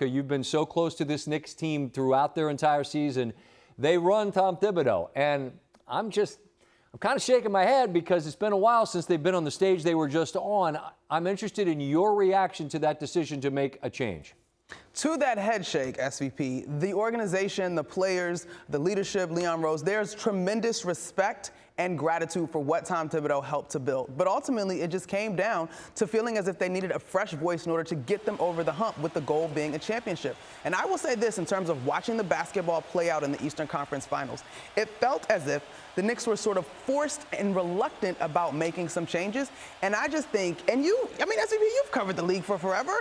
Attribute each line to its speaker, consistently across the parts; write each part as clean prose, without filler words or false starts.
Speaker 1: You've been so close to this Knicks team throughout their entire season. They run Tom Thibodeau, and I'm kind of shaking my head because it's been a while since they've been on the stage they were just on. I'm interested in your reaction to that decision to make a change.
Speaker 2: To that head shake, SVP, the organization, the players, the leadership, Leon Rose, there's tremendous respect and gratitude for what Tom Thibodeau helped to build. But ultimately, it just came down to feeling as if they needed a fresh voice in order to get them over the hump, with the goal being a championship. And I will say this in terms of watching the basketball play out in the Eastern Conference Finals. It felt as if the Knicks were sort of forced and reluctant about making some changes. And I just think, SVP, you've covered the league for forever.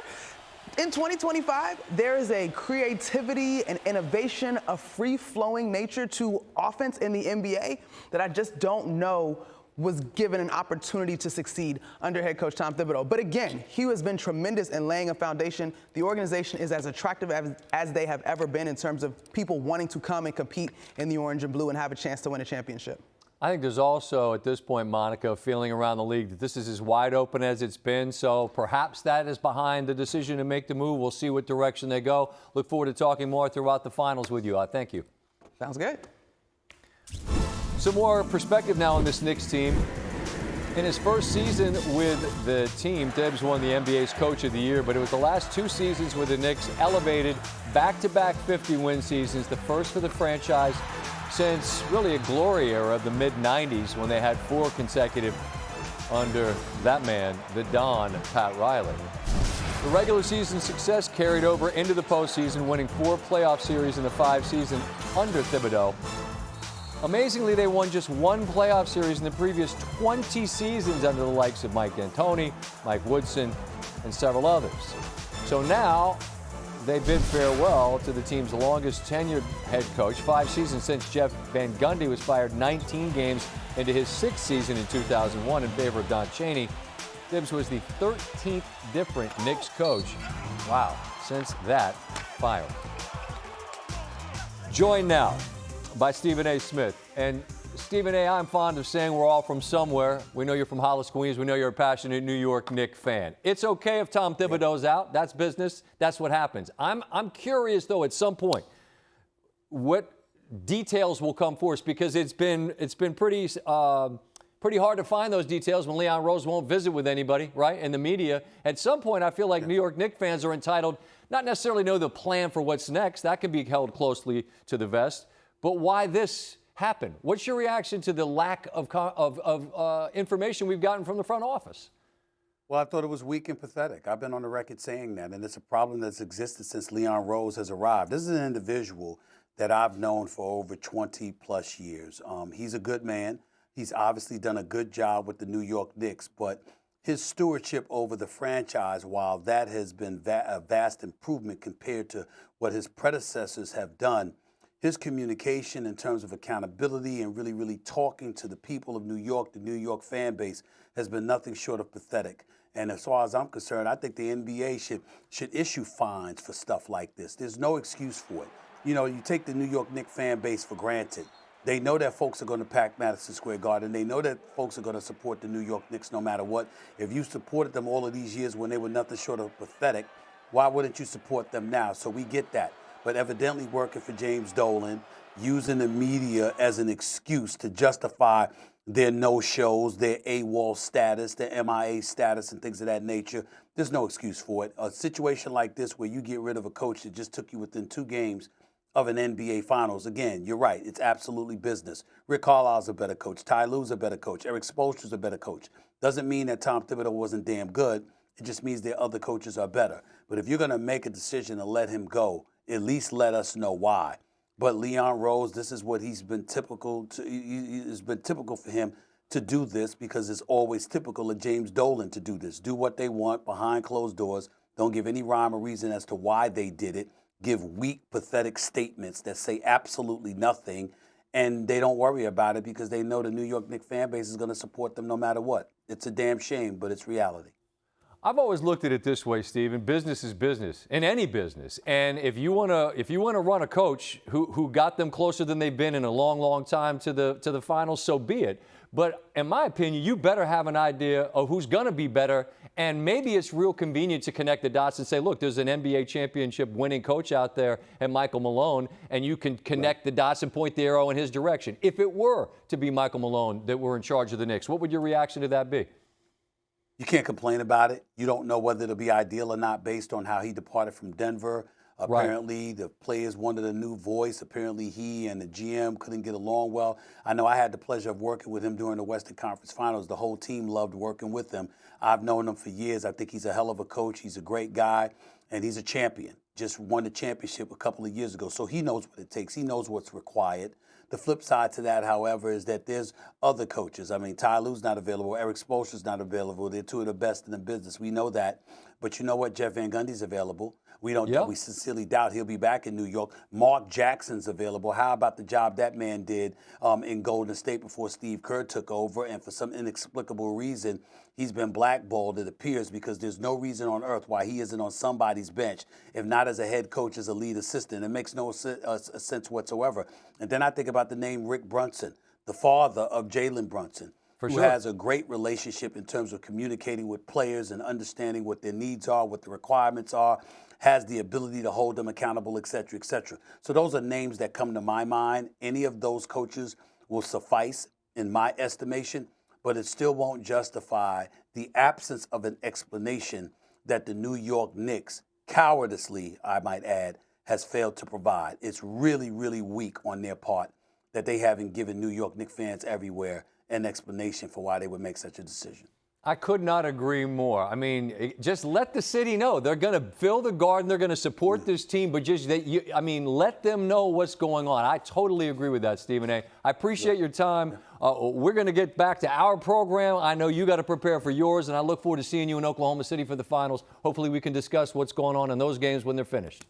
Speaker 2: In 2025, there is a creativity and innovation, a free-flowing nature to offense in the NBA that I just don't know was given an opportunity to succeed under head coach Tom Thibodeau. But again, he has been tremendous in laying a foundation. The organization is as attractive as they have ever been in terms of people wanting to come and compete in the orange and blue and have a chance to win a championship.
Speaker 1: I think there's also, at this point, Monica, a feeling around the league that this is as wide open as it's been. So perhaps that is behind the decision to make the move. We'll see what direction they go. Look forward to talking more throughout the finals with you. Thank you.
Speaker 2: Sounds good.
Speaker 1: Some more perspective now on this Knicks team. In his first season with the team, Tibbs won the NBA's Coach of the Year, but it was the last two seasons with the Knicks elevated back-to-back 50-win seasons, the first for the franchise since really a glory era of the mid-'90s when they had four consecutive under that man, the Don, Pat Riley. The regular season success carried over into the postseason, winning 4 playoff series in the 5 seasons under Thibodeau. Amazingly, they won just 1 playoff series in the previous 20 seasons under the likes of Mike D'Antoni, Mike Woodson, and several others. So now they bid farewell to the team's longest tenured head coach, 5 seasons since Jeff Van Gundy was fired 19 games into his 6th season in 2001 in favor of Don Chaney. Tibbs was the 13th different Knicks coach, since that fire. Joined now by Stephen A. Smith. And Stephen A., I'm fond of saying we're all from somewhere. We know you're from Hollis, Queens. We know you're a passionate New York Knicks fan. It's okay if Tom Thibodeau's out. That's business. That's what happens. I'm curious, though, at some point, what details will come forth, because it's been pretty hard to find those details when Leon Rose won't visit with anybody, right, in the media. At some point, I feel like New York Knicks fans are entitled not necessarily know the plan for what's next. That can be held closely to the vest. But why this happened? What's your reaction to the lack of information we've gotten from the front office?
Speaker 3: Well, I thought it was weak and pathetic. I've been on the record saying that, and it's a problem that's existed since Leon Rose has arrived. This is an individual that I've known for over 20-plus years. He's a good man. He's obviously done a good job with the New York Knicks, but his stewardship over the franchise, while that has been a vast improvement compared to what his predecessors have done, his communication in terms of accountability and really talking to the people of New York, the New York fan base, has been nothing short of pathetic. And as far as I'm concerned, I think the NBA should issue fines for stuff like this. There's no excuse for it. You know, you take the New York Knicks fan base for granted. They know that folks are going to pack Madison Square Garden. They know that folks are going to support the New York Knicks no matter what. If you supported them all of these years when they were nothing short of pathetic, why wouldn't you support them now? So we get that. But evidently working for James Dolan, using the media as an excuse to justify their no-shows, their AWOL status, their MIA status, and things of that nature. There's no excuse for it. A situation like this where you get rid of a coach that just took you within 2 games of an NBA Finals, again, you're right, it's absolutely business. Rick Carlisle's a better coach. Ty Lue's a better coach. Eric Spoelstra's a better coach. Doesn't mean that Tom Thibodeau wasn't damn good. It just means their other coaches are better. But if you're going to make a decision to let him go, at least let us know why. But Leon Rose, this is what it's been typical for him to do this, because it's always typical of James Dolan to do this. Do what they want behind closed doors. Don't give any rhyme or reason as to why they did it. Give weak, pathetic statements that say absolutely nothing, and they don't worry about it because they know the New York Knicks fan base is going to support them no matter what. It's a damn shame, but it's reality.
Speaker 1: I've always looked at it this way, Stephen. Business is business, in any business. And if you want to run a coach who got them closer than they've been in a long time to the finals, so be it. But in my opinion, you better have an idea of who's going to be better. And maybe it's real convenient to connect the dots and say, look, there's an NBA championship winning coach out there and Michael Malone, and you can connect the dots and point the arrow in his direction. If it were to be Michael Malone that were in charge of the Knicks, what would your reaction to that be?
Speaker 3: You can't complain about it. You don't know whether it'll be ideal or not based on how he departed from Denver. Apparently, the players wanted a new voice. Apparently, he and the GM couldn't get along well. I know I had the pleasure of working with him during the Western Conference Finals. The whole team loved working with him. I've known him for years. I think he's a hell of a coach. He's a great guy, and he's a champion. Just won the championship a couple of years ago, so he knows what it takes. He knows what's required. The flip side to that, however, is that there's other coaches. I mean, Ty Lue's not available. Eric Spoelstra's not available. They're two of the best in the business. We know that. But you know what? Jeff Van Gundy's available. We sincerely doubt he'll be back in New York. Mark Jackson's available. How about the job that man did in Golden State before Steve Kerr took over? And for some inexplicable reason, he's been blackballed, it appears, because there's no reason on earth why he isn't on somebody's bench, if not as a head coach, as a lead assistant. It makes no sense whatsoever. And then I think about the name Rick Brunson, the father of Jalen Brunson, who has a great relationship in terms of communicating with players and understanding what their needs are, what the requirements are, has the ability to hold them accountable, et cetera, et cetera. So those are names that come to my mind. Any of those coaches will suffice in my estimation, but it still won't justify the absence of an explanation that the New York Knicks, cowardice,ly I might add, has failed to provide. It's really, really weak on their part that they haven't given New York Knicks fans everywhere an explanation for why they would make such a decision.
Speaker 1: I could not agree more. I mean, just let the city know. They're going to fill the Garden. They're going to support this team. But let them know what's going on. I totally agree with that, Stephen A. I appreciate your time. We're going to get back to our program. I know you got to prepare for yours, and I look forward to seeing you in Oklahoma City for the finals. Hopefully we can discuss what's going on in those games when they're finished.